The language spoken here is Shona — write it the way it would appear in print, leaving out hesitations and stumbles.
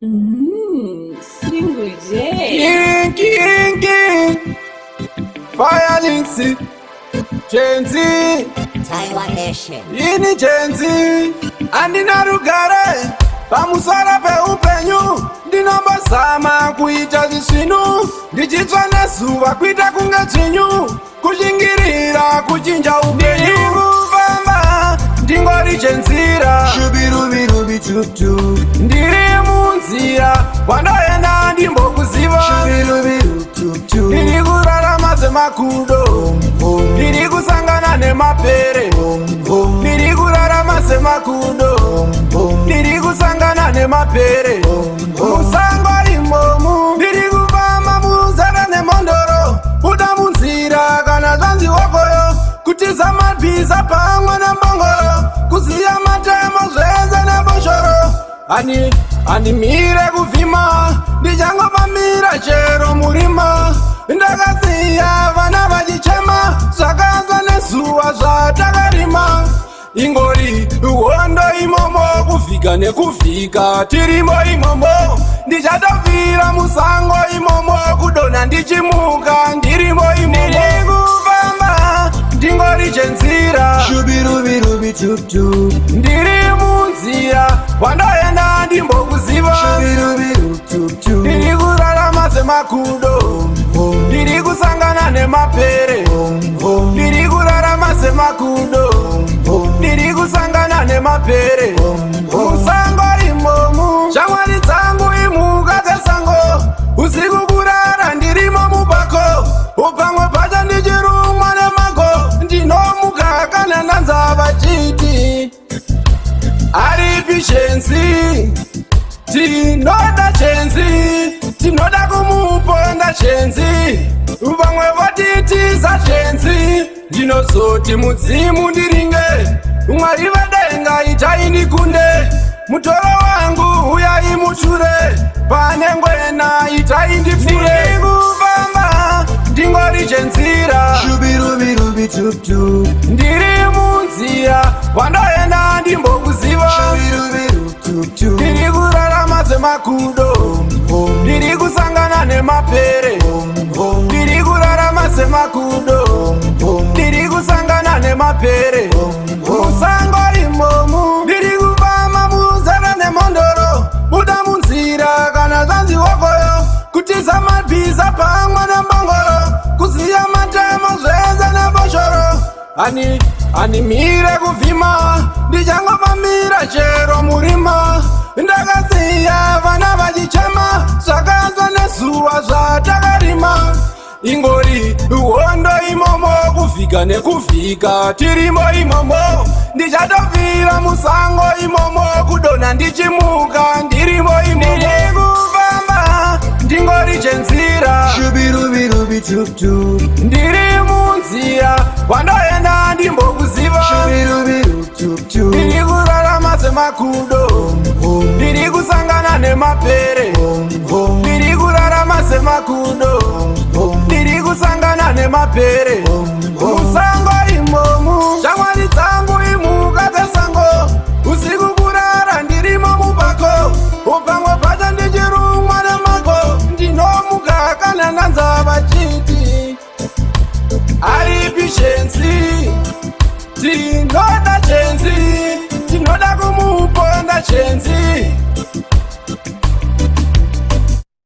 Single J. King. Fire Links. Gen Z. Taiwan Nation. Ini Gen Z. Andina rugare. Pamusara pe upenyu. Ndinombozama kuita zvinhu. Ndichitsva nezuva kuita kunge chinyu. Kushingirira kuchinja upenyu. Kufamba ndingori chenzira. Shubirubirubi tutu. Ndiri munzira wandoenda ndimbokuziva. Shubirubiru tutu. Ndiri kurarama semakudo. Ndiri kusangana nemapere. Ndiri kurarama semakudo. Ndiri kusangana nemapere. Musango imomu. Ndiri kufamba muzara nemondoro. Buda munzira kana zvanzi wakoyo. Kutiza mabhiza pamwe nembongoro. Kuziya matemo zvese nemboshoro. Andimire kuvhima. Ndichangofambira chero murima. Ndakasiya vana vachichema. Zvakaanzwa nezuva zvatakarima. Ingori hondo imomo. Kuvhika nekuvhika tirimo imomo. Ndichatofira musango imomo. Kudonha ndichimuka ndirimo imomo. Ndiri kufamba ndingori chenzira. Shubirubirubi tutu. Ndiri munzira wandoenda ndimbokuziva. Shubirubiru tutu. Ndiri kurarama semakudo. Ndiri kusangana nemapere. Ndiri kurarama semakudo. Ndiri kusangana nemapere. Musango imomu. Shamwari dzangu imuka dzesango. Usiku kurara ndirimo mubako. Upamwe pacha ndichirumwa nemago. Ndinomuka kana ndanza vachiti. Aripi chenzi. Tinoda chenzi. Tinoda kumuponda chenzi. Vamwe vatitiza chenzi. Ndinozoti mudzimu ndiringe. Mwari vadenga itai ndikunde. Mutoro wangu uyai mushure. Pane ngwena itai ndipfure. Ndiri kufamba ndingori chenzira. Shubirubirubi tutu. Ndiri munzira wandoenda ndimbokuziva. Shubirubiru tutu. Ndiri kurarama semakudo. Ndiri kusangana nemapere. Ndiri kurarama semakudo. Ndiri kusangana nemapere. Musango imomu. Ndiri kufamba muzara nemondoro. Buda munzira kana zvanzi wakoyo. Kutiza mabhiza pamwe nembongoro. Kuziya matemo zvese nemboshoro. Andimire kuvhima. Ndichangofambira chero murima. Ndakasiya vana vachichema. Zvakaanzwa nezuva zvatakarima. Ingori hondo imomo. Kuvhika nekuvhika tirimo imomo. Ndichatofira musango imomo. Kudonha ndichimuka ndirimo imomo. Ndiri kufamba ndingori chenzira. Shubirubirubi tutu. Ndiri munzira wandoenda ndimbokuziva. Shubirubiru tutu. Ndiri kurarama semakudo. Ndiri kusangana nemapere. Ndiri kurarama semakudo. Ndiri kusangana nemapere. Musango imomu. Shamwari dzangu imuka dzesango. Usiku kurara ndirimo mubako. Upamwe pacha ndichirumwa nemago. Ndinomuka kana ndanza vachiti. Aripi chenzi. Tinoda chenzi. Tinoda kumuponda chenzi.